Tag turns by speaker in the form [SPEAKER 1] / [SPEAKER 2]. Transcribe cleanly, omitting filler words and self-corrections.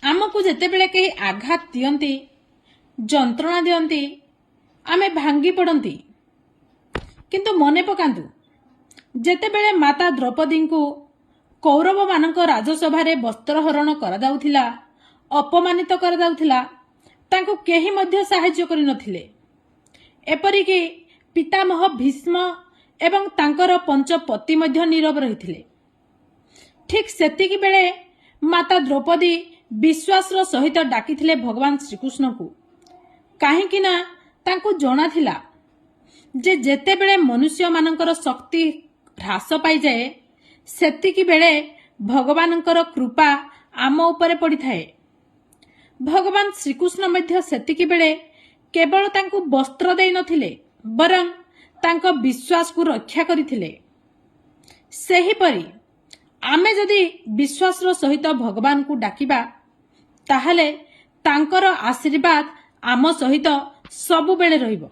[SPEAKER 1] आमको जेतेबेले कहीं आघात दियंती जंत्रणा दियंती आमे भांगी पड़ती किंतु मने पकांतु जेतेबेले माता द्रौपदी को कौरव मानक राजसभा वस्त्रहरण करादाउथिला अपमानित करादाउथिला तांको केही मध्य साहाय्य करि नथिले। एपरिकी पितामह भीष्म एवं तांकर पंच पति मध्य नीरव रहिथिले। ठीक सेतिकी बेले माता द्रौपदी विश्वास सहित डाकिथिले भगवान श्रीकृष्ण को काहेकि ना तांको जणा थिला जे जेतेबेले मनुष्य मानकर शक्ति ह्रास पाई जाए सेतिकी बेले भगवानकर कृपा आम उपरे पड़ी थाए। भगवान श्रीकृष्ण मध्य सेतिकी बेले केवल तांको वस्त्र देई नथिले बरं तांको विश्वास को रक्षा करिथिले। सेहीपरि आमे जदि विश्वास सहित भगवान को डाकिबा ताहले तांकर आशीर्वाद आम सहित सबु बेले रहिबो।